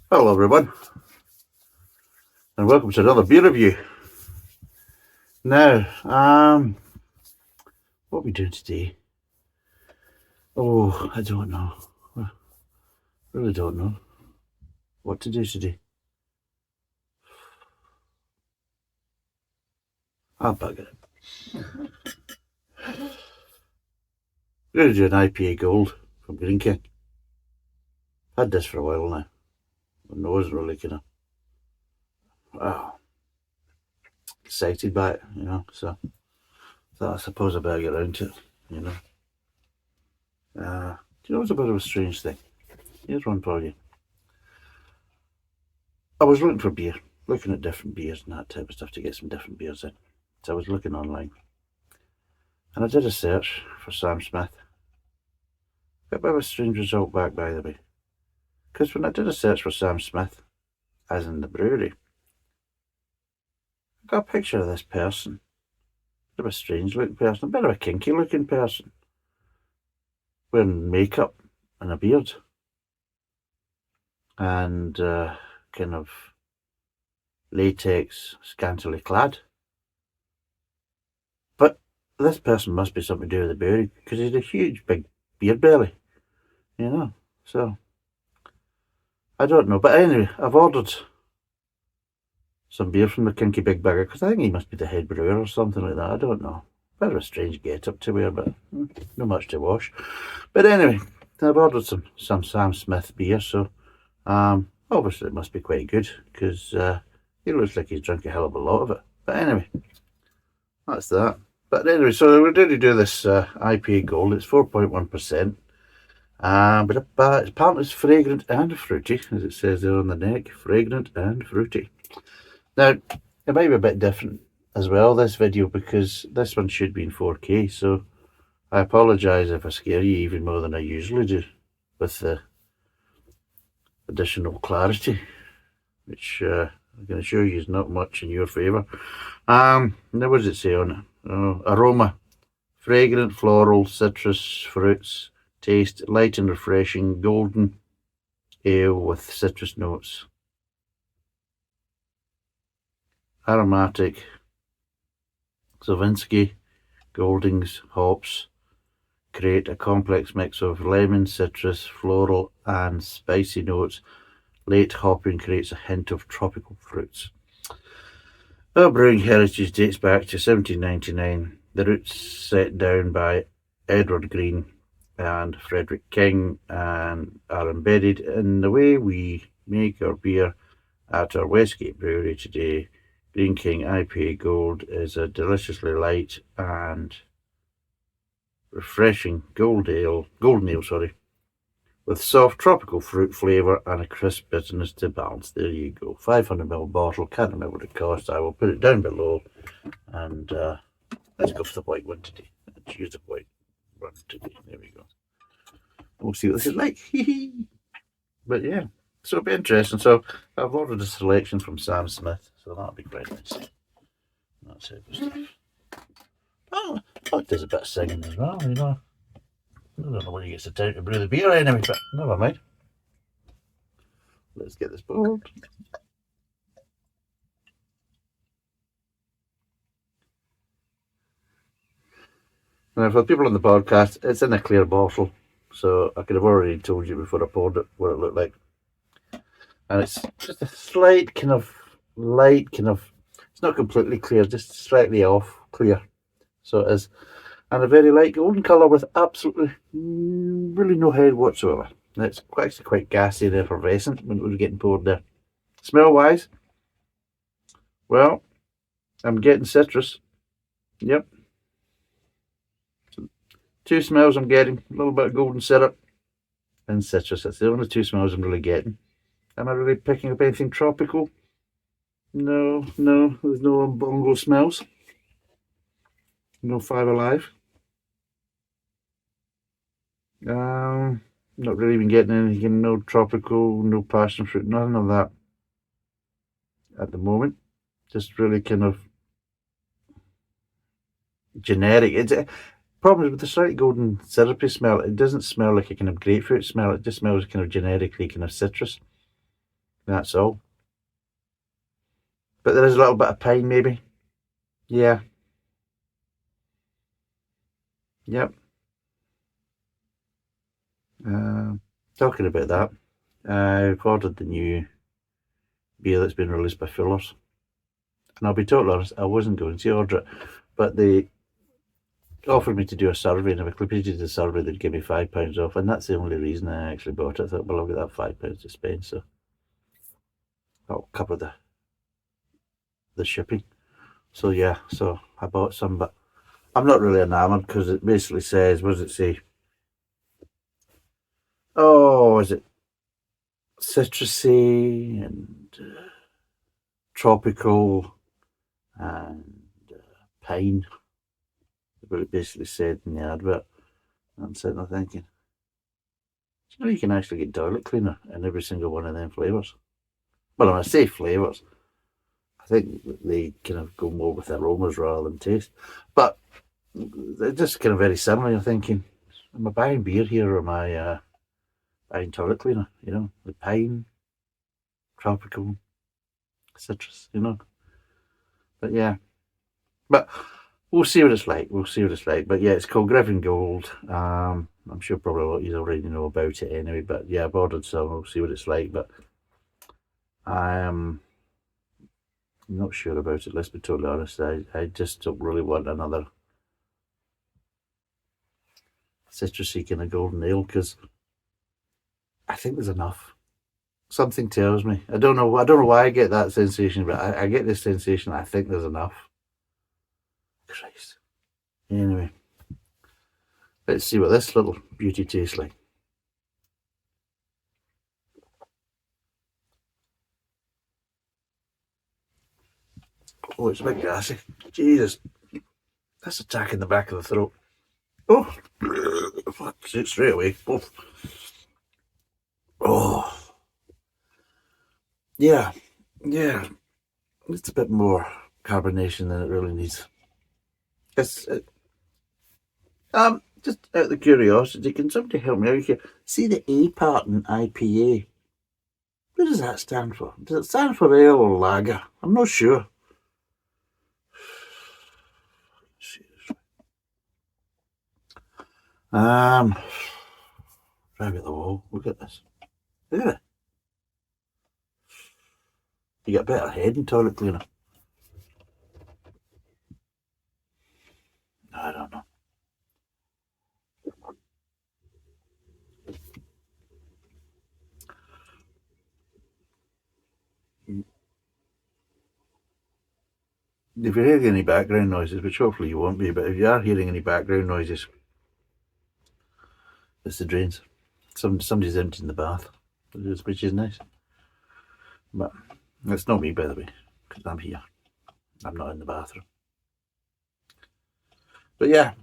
Hello everyone, and welcome to another beer review. Now, what are we doing today? Oh, I don't know. I really don't know what to do today. I'll bugger it. We're going to do an IPA Gold from Greene King. Had this for a while now. My nose really kind of excited by it, so I suppose I better get around to it, Do you know it's a bit of a strange thing? Here's one for you. I was looking for beer, looking at different beers and that type of stuff to get some different beers in. So I was looking online. And I did a search for Sam Smith. Got a bit of a strange result back, by the way. Because when I did a search for Sam Smith, as in the brewery, I got a picture of this person. A bit of a strange looking person, a bit of a kinky looking person. Wearing makeup and a beard. And kind of latex, scantily clad. But this person must be something to do with the brewery, because he's a huge big beer belly, so I don't know. But anyway, I've ordered some beer from the kinky big bugger, because I think he must be the head brewer or something like that. I don't know. Bit of a strange get-up to wear, but not much to wash. But anyway, I've ordered some Sam Smith beer, so obviously it must be quite good, because he looks like he's drunk a hell of a lot of it. But anyway, that's that. But anyway, so we're going to do this IPA Gold. It's 4.1%. But apparently it's fragrant and fruity, as it says there on the neck. Fragrant and fruity. Now, it might be a bit different as well, this video, because this one should be in 4K. So I apologise if I scare you even more than I usually do with the additional clarity, which I'm going to show you is not much in your favour. Now, what does it say on it? Aroma: fragrant, floral, citrus, fruits. Taste: light and refreshing, golden ale with citrus notes. Aromatic: Savinsky, Goldings, hops create a complex mix of lemon, citrus, floral and spicy notes. Late hopping creates a hint of tropical fruits. Our brewing heritage dates back to 1799. The roots set down by Edward Greene and Frederick King and are embedded in the way we make our beer at our Westgate brewery today. Greene King IPA Gold is a deliciously light and refreshing golden ale, with soft tropical fruit flavour and a crisp bitterness to balance. There you go. 500ml bottle. Can't remember what it costs. I will put it down below. And let's go for the white one today. Let's use the white one today. There we go. We'll see what this is like. But yeah, so it'll be interesting. So I've ordered a selection from Sam Smith, so that'll be quite nice. That type of stuff. Oh, it does a bit of singing as well, I don't know when he gets the time to brew the beer anyway, but never mind. Let's get this poured. Now, for the people on the podcast, it's in a clear bottle, so I could have already told you before I poured it what it looked like. And it's just a slight kind of light, it's not completely clear, just slightly off clear. So it is. And a very light golden colour with absolutely really no head whatsoever. And it's actually quite gassy and effervescent when it was getting poured there. Smell wise, well, I'm getting citrus. Yep. Two smells I'm getting: a little bit of golden syrup and citrus. That's the only two smells I'm really getting. Am I really picking up anything tropical? No, there's no bongo smells. No Five Alive. Not really even getting anything, no tropical, no passion fruit, none of that at the moment. Just really kind of generic. It's problem with the slightly golden syrupy smell. It doesn't smell like a kind of grapefruit smell. It just smells kind of generically kind of citrus. That's all. But there is a little bit of pine, maybe. Yeah. Yep. Talking about that, I've ordered the new beer that's been released by Fuller's. And I'll be totally honest, I wasn't going to order it, but they offered me to do a survey, and if I completed the survey, they'd give me £5 off, and that's the only reason I actually bought it. I thought, well, I've got that £5 to spend, so that'll cover the shipping. So yeah, so I bought some, but I'm not really enamoured because it basically says, what does it say? Oh, is it citrusy and tropical and pine? What it basically said in the advert. I'm sitting there thinking, you know, you can actually get toilet cleaner in every single one of them flavours. Well, when I say flavours, I think they kind of go more with aromas rather than taste. But they're just kind of very similar. You're thinking, am I buying beer here or am I buying toilet cleaner? You know, the pine, tropical, citrus, you know. But yeah. But we'll see what it's like. We'll see what it's like. But yeah, it's called Griffin Gold. I'm sure probably a lot of you already know about it anyway. But yeah, I've ordered some. We'll see what it's like. But I am not sure about it. Let's be totally honest. I just don't really want another citrusy kind of golden ale because I think there's enough. Something tells me. I don't know why I get that sensation, but I get this sensation. I think there's enough. Christ. Anyway, let's see what this little beauty tastes like. Oh, it's a bit gassy. Jesus. That's attacking the back of the throat. Oh, straight away. Oh. Yeah. It's a bit more carbonation than it really needs. It's just out of curiosity, can somebody help me out here? See the A part in IPA. What does that stand for? Does it stand for ale or lager? I'm not sure. Right at the wall. Look at this. Look at it. You get a better head in toilet cleaner. I don't know. If you're hearing any background noises, which hopefully you won't be, but if you are hearing any background noises, it's the drains. Somebody's emptying the bath, which is nice. But it's not me, by the way, because I'm here. I'm not in the bathroom. But yeah,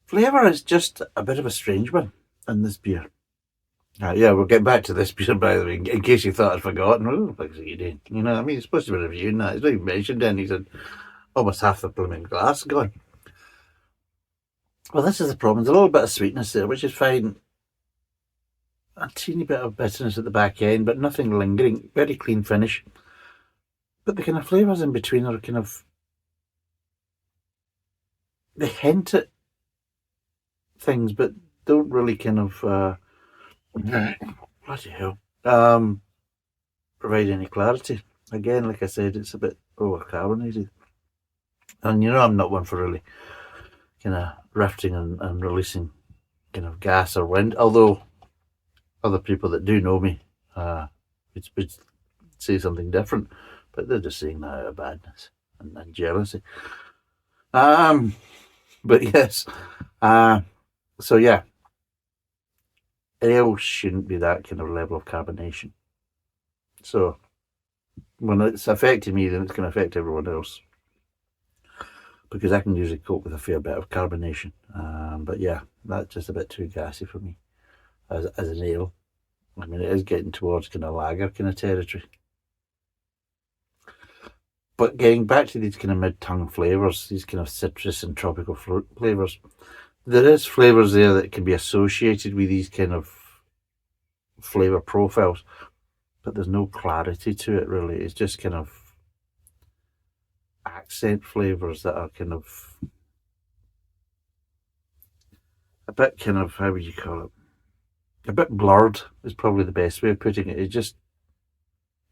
flavour is just a bit of a strange one in this beer. Yeah, we'll get back to this beer, by the way, in case you thought I'd forgotten. Oh, what are you doing? You know, I mean, it's supposed to be reviewing that. It's not even mentioned, and he said almost half the blooming glass gone. Well, this is the problem. There's a little bit of sweetness there, which is fine. A teeny bit of bitterness at the back end, but nothing lingering. Very clean finish. But the kind of flavours in between are kind of... They hint at things, but don't really kind of... bloody hell. Provide any clarity. Again, like I said, it's a bit overcarbonated. And you know I'm not one for really kind of rifting and releasing kind of gas or wind, although other people that do know me would say something different, but they're just saying that out of badness and jealousy. But yes, so yeah, ale shouldn't be that kind of level of carbonation. So when it's affecting me, then it's going to affect everyone else, because I can usually cope with a fair bit of carbonation. But yeah, that's just a bit too gassy for me as an ale. I mean, it is getting towards kind of lager kind of territory. But getting back to these kind of mid-tongue flavours, these kind of citrus and tropical fruit flavours, there is flavours there that can be associated with these kind of flavour profiles, but there's no clarity to it really. It's just kind of accent flavours that are kind of a bit kind of, how would you call it? A bit blurred is probably the best way of putting it. It just,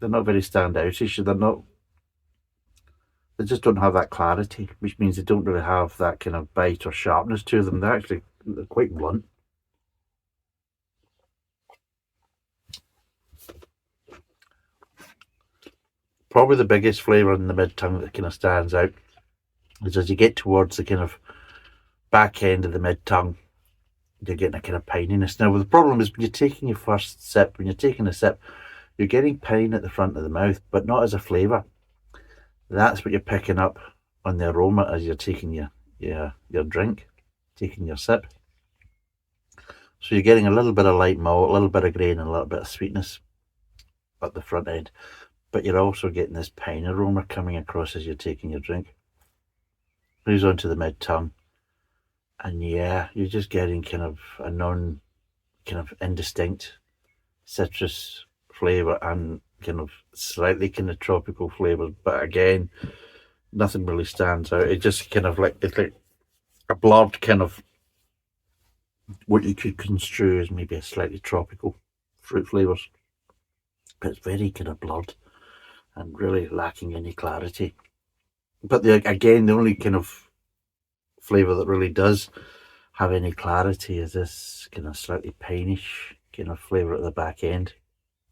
they're not very standoutish. They just don't have that clarity, which means they don't really have that kind of bite or sharpness to them. They're quite blunt. Probably the biggest flavour in the mid-tongue that kind of stands out is as you get towards the kind of back end of the mid-tongue, you're getting a kind of pininess. Now, the problem is when you're taking your first sip, when you're taking a sip, you're getting pine at the front of the mouth, but not as a flavour. That's what you're picking up on the aroma as you're taking your drink, taking your sip. So you're getting a little bit of light malt, a little bit of grain, and a little bit of sweetness at the front end. But you're also getting this pine aroma coming across as you're taking your drink. Moves on to the mid-tongue. And yeah, you're just getting kind of a kind of indistinct citrus flavour and kind of slightly kind of tropical flavours. But again, nothing really stands out. It just kind of it's like a blurred kind of what you could construe as maybe a slightly tropical fruit flavours. But it's very kind of blurred and really lacking any clarity. But again, the only kind of flavour that really does have any clarity is this kind of slightly pineish kind of flavour at the back end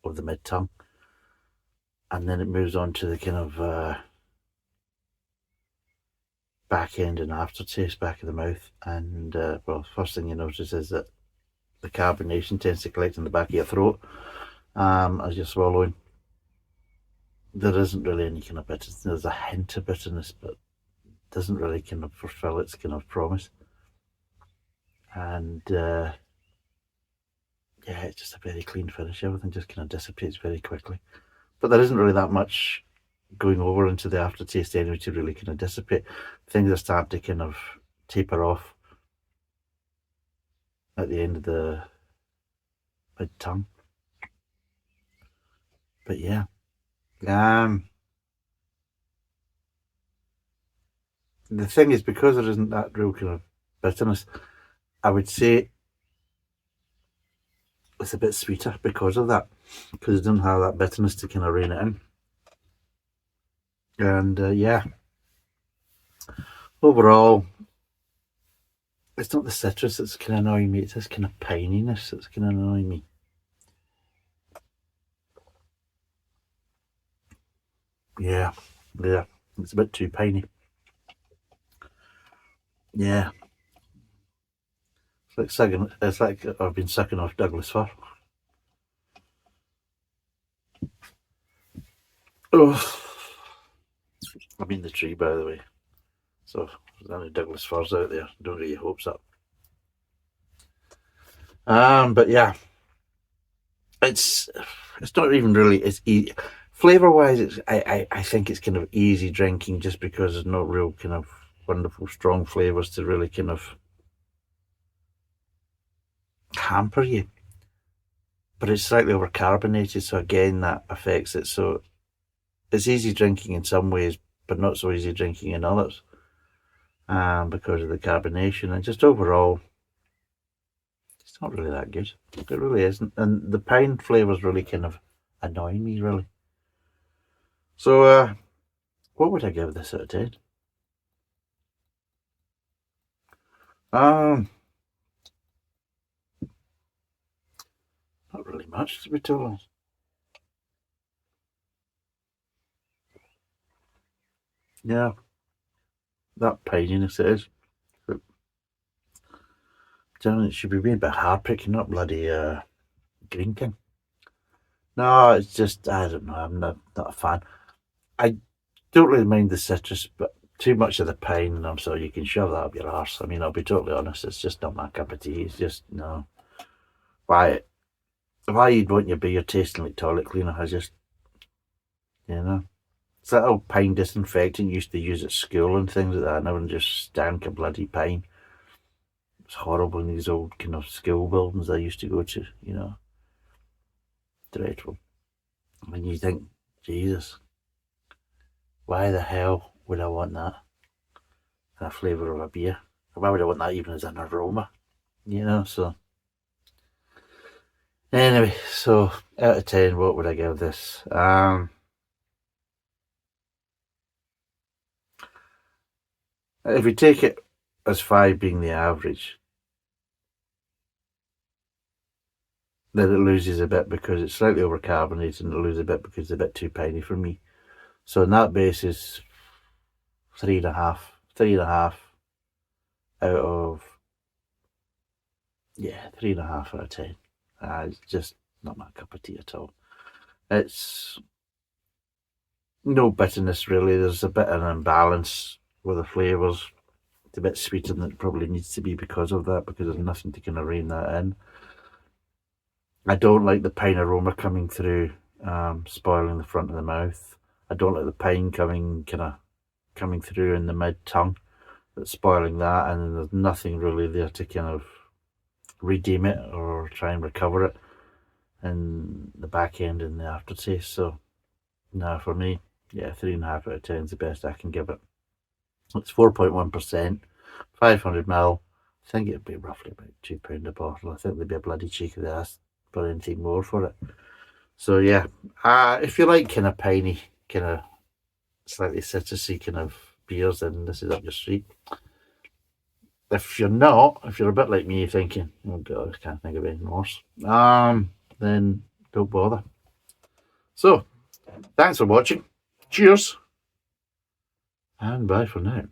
of the mid-tongue. And then it moves on to the kind of back end and aftertaste, back of the mouth. And, well, first thing you notice is that the carbonation tends to collect in the back of your throat as you're swallowing. There isn't really any kind of bitterness. There's a hint of bitterness, but it doesn't really kind of fulfill its kind of promise. And yeah, it's just a very clean finish. Everything just kind of dissipates very quickly. But there isn't really that much going over into the aftertaste anyway to really kind of dissipate. Things are starting to kind of taper off at the end of the mid-tongue. But yeah. The thing is, because there isn't that real kind of bitterness, I would say it's a bit sweeter because of that, because it doesn't have that bitterness to kind of rein it in. And yeah, overall, it's not the citrus that's kind of annoying me, it's this kind of pininess that's kind of annoying me. Yeah, it's a bit too piney. Yeah. It's like I've been sucking off Douglas fir. Oh, I mean the tree, by the way. So if there's any Douglas firs out there, don't get your hopes up. But yeah, it's not even really. It's easy. Flavour wise, I think it's kind of easy drinking just because there's no real kind of wonderful strong flavours to really kind of hamper you. But it's slightly overcarbonated, so again that affects it. So it's easy drinking in some ways, but not so easy drinking in others, because of the carbonation. And just overall, it's not really that good. It really isn't. And the pine flavours really kind of annoy me, really. So, what would I give this out of 10? Not really much, to be totally honest. Yeah, that pininess it is. But generally, it should be being a bit hard picking up bloody Greene King. No, it's just, I don't know, I'm not a fan. I don't really mind the citrus, but too much of the pine, and I'm sorry, you can shove that up your arse. I mean, I'll be totally honest, it's just not my cup of tea. It's just, no. Why you'd want your beer tasting like toilet cleaner, I just, you know. It's that old pine disinfectant you used to use at school and things like that, and everyone just stank of bloody pine. It's horrible in these old kind of school buildings I used to go to, you know. dreadful. And you think, Jesus, why the hell would I want that in a flavour of a beer? Why would I want that even as an aroma? So anyway, so out of 10, what would I give this? If we take it as 5 being the average, then it loses a bit because it's slightly overcarbonated, and it loses a bit because it's a bit too piney for me. So on that basis, 3.5 out of 3.5 out of 10. It's just not my cup of tea at all. It's no bitterness really. There's a bit of an imbalance with the flavours. It's a bit sweeter than it probably needs to be because of that, because there's nothing to kind of rein that in. I don't like the pine aroma coming through, spoiling the front of the mouth. I don't like the pine coming through in the mid-tongue. That's spoiling that, and there's nothing really there to kind of redeem it or try and recover it in the back end and the aftertaste. So, no, for me, 3.5 out of 10 is the best I can give it. It's 4.1%, 500ml. I think it'd be roughly about £2 a bottle. I think they'd be a bloody cheek of the ass for anything more for it. So yeah, if you like kind of piney, kind of slightly citrusy kind of beers, then this is up your street. If you're not, if you're a bit like me thinking, oh god, I can't think of anything worse, then don't bother. So, thanks for watching. Cheers. And bye for now.